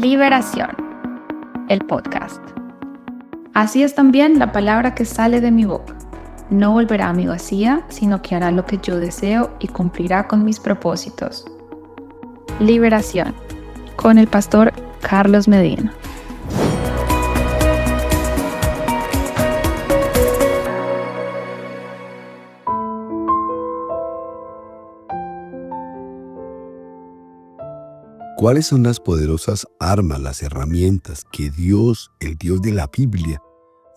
Liberación, el podcast. Así es también la palabra que sale de mi boca. No volverá a mí vacía, sino que hará lo que yo deseo y cumplirá con mis propósitos. Liberación, con el pastor Carlos Medina. ¿Cuáles son las poderosas armas, las herramientas que Dios, el Dios de la Biblia,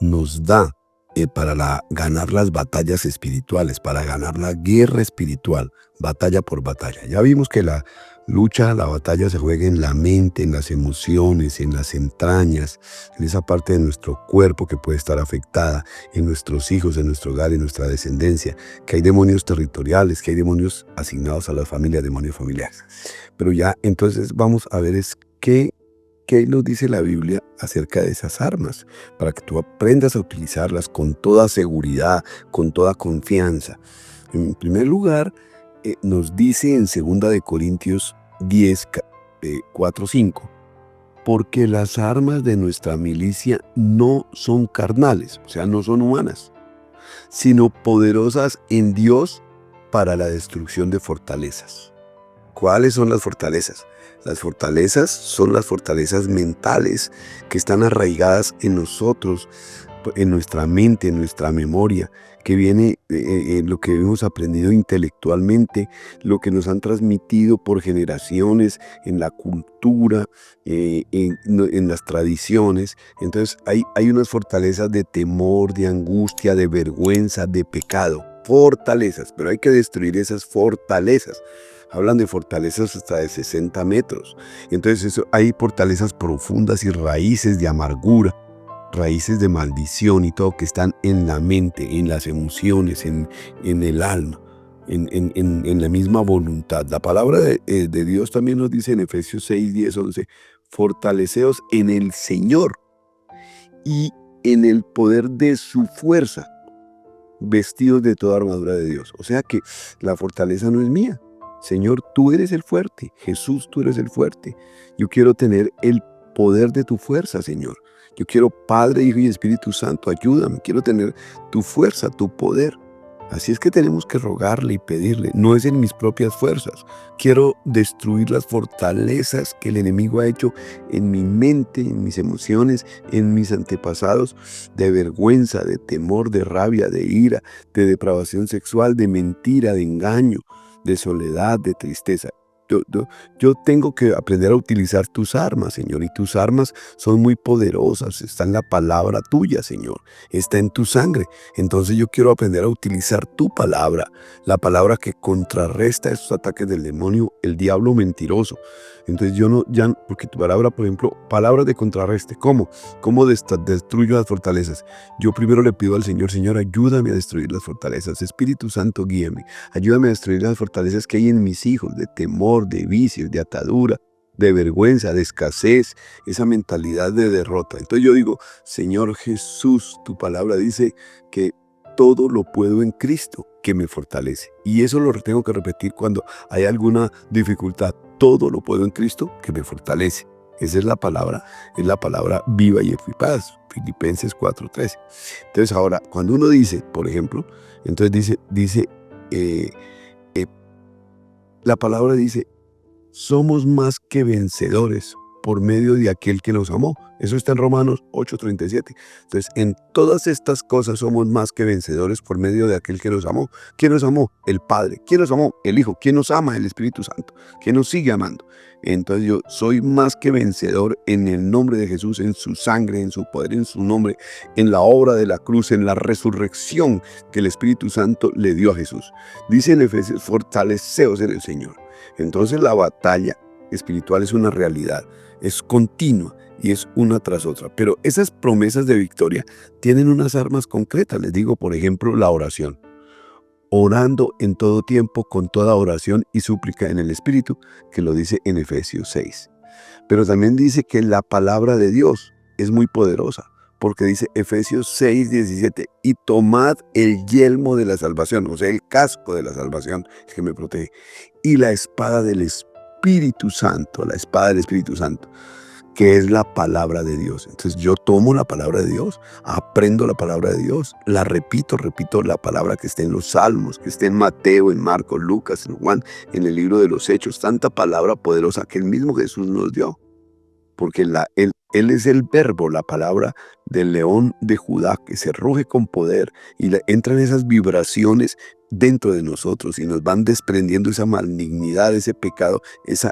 nos da para ganar las batallas espirituales, para ganar la guerra espiritual, batalla por batalla? Ya vimos que la batalla se juega en la mente, en las emociones, en las entrañas, en esa parte de nuestro cuerpo que puede estar afectada, en nuestros hijos, en nuestro hogar, en nuestra descendencia, que hay demonios territoriales, que hay demonios asignados a las familias, demonios familiares. Pero ya entonces vamos a ver qué nos dice la Biblia acerca de esas armas, para que tú aprendas a utilizarlas con toda seguridad, con toda confianza. En primer lugar, nos dice en 2 Corintios 10, 4, 5, porque las armas de nuestra milicia no son carnales, o sea, no son humanas, sino poderosas en Dios para la destrucción de fortalezas. ¿Cuáles son las fortalezas? Las fortalezas son las fortalezas mentales que están arraigadas en nosotros, en nuestra mente, en nuestra memoria, que viene en lo que hemos aprendido intelectualmente, lo que nos han transmitido por generaciones, en la cultura, en las tradiciones. Entonces hay unas fortalezas de temor, de angustia, de vergüenza, de pecado. Fortalezas, pero hay que destruir esas fortalezas. Hablan de fortalezas hasta de 60 metros. Entonces hay fortalezas profundas y raíces de amargura, raíces de maldición y todo que están en la mente, en las emociones, en el alma, en la misma voluntad. La palabra de Dios también nos dice en Efesios 6, 10, 11, fortaleceos en el Señor y en el poder de su fuerza, vestidos de toda armadura de Dios. O sea que la fortaleza no es mía. Señor, tú eres el fuerte. Jesús, tú eres el fuerte. Yo quiero tener el poder de tu fuerza, Señor. Yo quiero, Padre, Hijo y Espíritu Santo, ayúdame. Quiero tener tu fuerza, tu poder. Así es que tenemos que rogarle y pedirle. No es en mis propias fuerzas. Quiero destruir las fortalezas que el enemigo ha hecho en mi mente, en mis emociones, en mis antepasados, de vergüenza, de temor, de rabia, de ira, de depravación sexual, de mentira, de engaño, de soledad, de tristeza. Yo tengo que aprender a utilizar tus armas, Señor, y tus armas son muy poderosas. Está en la palabra tuya, Señor. Está en tu sangre. Entonces yo quiero aprender a utilizar tu palabra, la palabra que contrarresta esos ataques del demonio, el diablo mentiroso. Entonces porque tu palabra, por ejemplo, palabras de contrarreste. ¿Cómo destruyo las fortalezas? Yo primero le pido al Señor, Señor, ayúdame a destruir las fortalezas. Espíritu Santo, guíame. Ayúdame a destruir las fortalezas que hay en mis hijos, de temor, de vicios, de atadura, de vergüenza, de escasez, esa mentalidad de derrota. Entonces yo digo, Señor Jesús, tu palabra dice que todo lo puedo en Cristo que me fortalece. Y eso lo tengo que repetir cuando hay alguna dificultad. Todo lo puedo en Cristo que me fortalece. Esa es la palabra viva y eficaz. Filipenses 4:13. Entonces ahora, cuando uno dice, por ejemplo, entonces dice la palabra dice, somos más que vencedores por medio de aquel que nos amó. Eso está en Romanos 8:37. Entonces, en todas estas cosas somos más que vencedores por medio de aquel que nos amó. ¿Quién nos amó? El Padre. ¿Quién nos amó? El Hijo. ¿Quién nos ama? El Espíritu Santo. ¿Quién nos sigue amando? Entonces yo soy más que vencedor en el nombre de Jesús, en su sangre, en su poder, en su nombre, en la obra de la cruz, en la resurrección que el Espíritu Santo le dio a Jesús. Dice en Efesios, fortaleceos en el Señor. Entonces la batalla espiritual es una realidad, es continua y es una tras otra. Pero esas promesas de victoria tienen unas armas concretas. Les digo, por ejemplo, la oración. Orando en todo tiempo con toda oración y súplica en el Espíritu, que lo dice en Efesios 6. Pero también dice que la palabra de Dios es muy poderosa, porque dice Efesios 6:17, y tomad el yelmo de la salvación, o sea, el casco de la salvación que me protege, y la espada del Espíritu Santo, la espada del Espíritu Santo, que es la palabra de Dios. Entonces yo tomo la palabra de Dios, aprendo la palabra de Dios, la repito la palabra que está en los Salmos, que está en Mateo, en Marcos, Lucas, en Juan, en el libro de los Hechos, tanta palabra poderosa que el mismo Jesús nos dio. Porque Él es el verbo, la palabra del león de Judá, que se ruge con poder y entran esas vibraciones dentro de nosotros y nos van desprendiendo esa malignidad, ese pecado, esa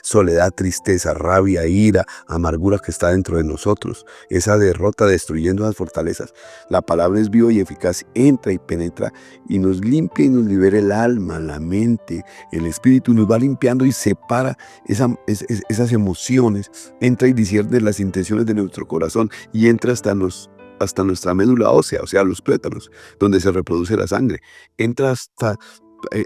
soledad, tristeza, rabia, ira, amargura que está dentro de nosotros, esa derrota destruyendo las fortalezas. La palabra es viva y eficaz, entra y penetra y nos limpia y nos libera el alma, la mente, el espíritu, nos va limpiando y separa esas emociones, entra y discierne las intenciones de nuestro corazón y entra hasta nuestra médula ósea, o sea, los tuétanos, donde se reproduce la sangre. Entra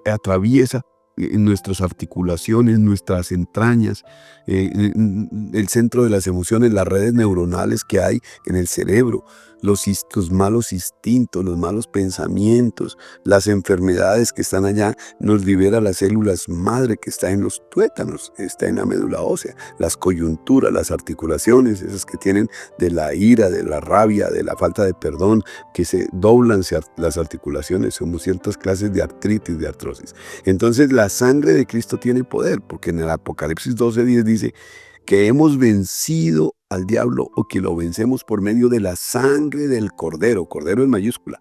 atraviesa nuestras articulaciones, nuestras entrañas, el centro de las emociones, las redes neuronales que hay en el cerebro, los malos instintos, los malos pensamientos, las enfermedades que están allá, nos libera las células madre que está en los tuétanos, está en la médula ósea, las coyunturas, las articulaciones, esas que tienen de la ira, de la rabia, de la falta de perdón, que se doblan las articulaciones, como ciertas clases de artritis, de artrosis. Entonces la sangre de Cristo tiene poder, porque en el Apocalipsis 12:10 dice que hemos vencido al diablo o que lo vencemos por medio de la sangre del Cordero, Cordero en mayúscula,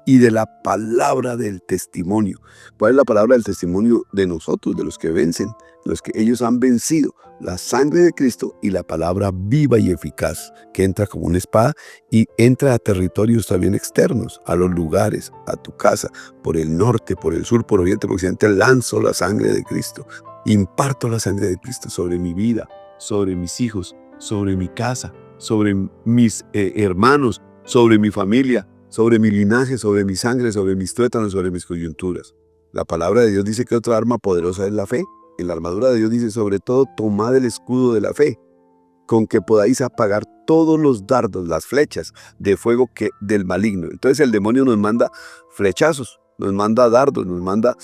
y de la palabra del testimonio. ¿Cuál es la palabra del testimonio de nosotros, de los que vencen, los que ellos han vencido? La sangre de Cristo y la palabra viva y eficaz, que entra como una espada y entra a territorios también externos, a los lugares, a tu casa, por el norte, por el sur, por oriente, por occidente. Lanzo la sangre de Cristo, imparto la sangre de Cristo sobre mi vida, sobre mis hijos, sobre mi casa, sobre mis hermanos, sobre mi familia, sobre mi linaje, sobre mi sangre, sobre mis tuétanos, sobre mis coyunturas. La palabra de Dios dice que otra arma poderosa es la fe. En la armadura de Dios dice, sobre todo, tomad el escudo de la fe, con que podáis apagar todos los dardos, las flechas de fuego del maligno. Entonces el demonio nos manda flechazos, nos manda dardos, nos manda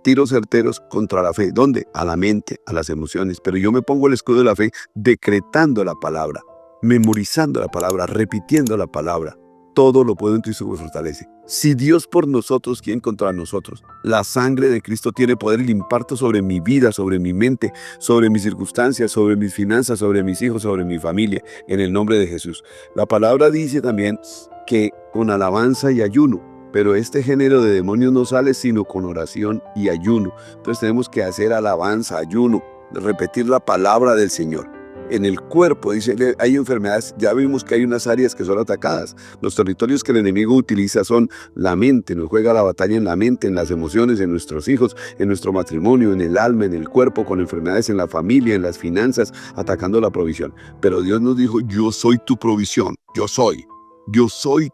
tiros certeros contra la fe. ¿Dónde? A la mente, a las emociones. Pero yo me pongo el escudo de la fe decretando la palabra, memorizando la palabra, repitiendo la palabra. Todo lo puedo en Cristo que me fortalece. Si Dios por nosotros, ¿quién contra nosotros? La sangre de Cristo tiene poder y la imparto sobre mi vida, sobre mi mente, sobre mis circunstancias, sobre mis finanzas, sobre mis hijos, sobre mi familia, en el nombre de Jesús. La palabra dice también que con alabanza y ayuno, pero este género de demonios no sale sino con oración y ayuno. Entonces tenemos que hacer alabanza, ayuno, repetir la palabra del Señor. En el cuerpo, dice, hay enfermedades, ya vimos que hay unas áreas que son atacadas. Los territorios que el enemigo utiliza son la mente, nos juega la batalla en la mente, en las emociones, en nuestros hijos, en nuestro matrimonio, en el alma, en el cuerpo, con enfermedades en la familia, en las finanzas, atacando la provisión. Pero Dios nos dijo, yo soy tu provisión, yo soy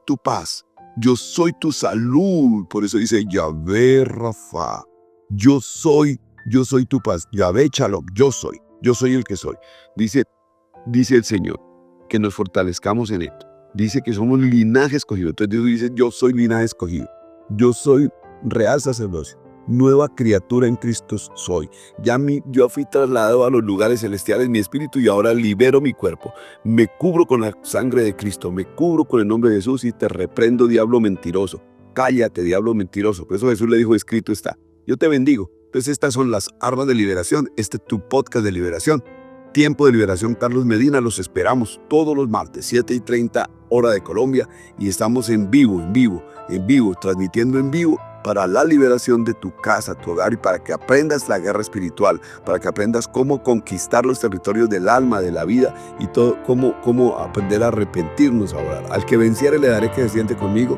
tu paz, yo soy tu salud. Por eso dice, Yahvé Rafa, yo soy tu paz, Yahvé Shalom, yo soy el que soy. Dice el Señor que nos fortalezcamos en esto. Dice que somos linaje escogido. Entonces Dios dice, yo soy linaje escogido. Yo soy real sacerdocio. Nueva criatura en Cristo soy. Yo fui trasladado a los lugares celestiales, mi espíritu, y ahora libero mi cuerpo. Me cubro con la sangre de Cristo. Me cubro con el nombre de Jesús y te reprendo, diablo mentiroso. Cállate, diablo mentiroso. Por eso Jesús le dijo, escrito está. Yo te bendigo. Entonces estas son las armas de liberación. Este es tu podcast de liberación. Tiempo de liberación, Carlos Medina. Los esperamos todos los martes, 7:30 hora de Colombia. Y estamos en vivo, transmitiendo en vivo para la liberación de tu casa, tu hogar, y para que aprendas la guerra espiritual, para que aprendas cómo conquistar los territorios del alma, de la vida, y todo, cómo aprender a arrepentirnos ahora. Al que venciere le daré que se siente conmigo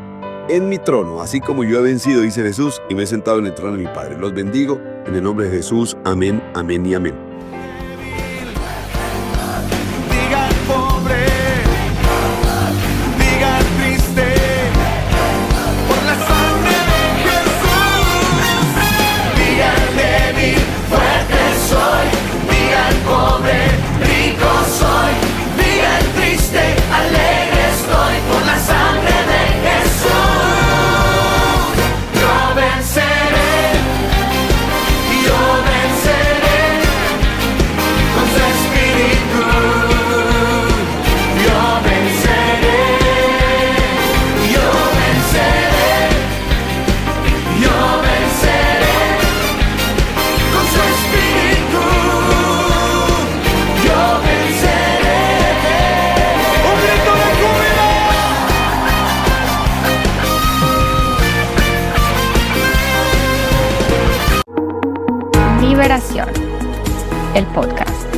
en mi trono, así como yo he vencido, dice Jesús, y me he sentado en el trono de mi Padre. Los bendigo en el nombre de Jesús. Amén, amén y amén. Diga al pobre, diga al triste, por la sangre de Jesús. Diga al débil, fuerte soy. Diga al pobre, rico soy. Diga al triste, alegre estoy, por la sangre de Jesús. Yo venceré, con su espíritu. el podcast.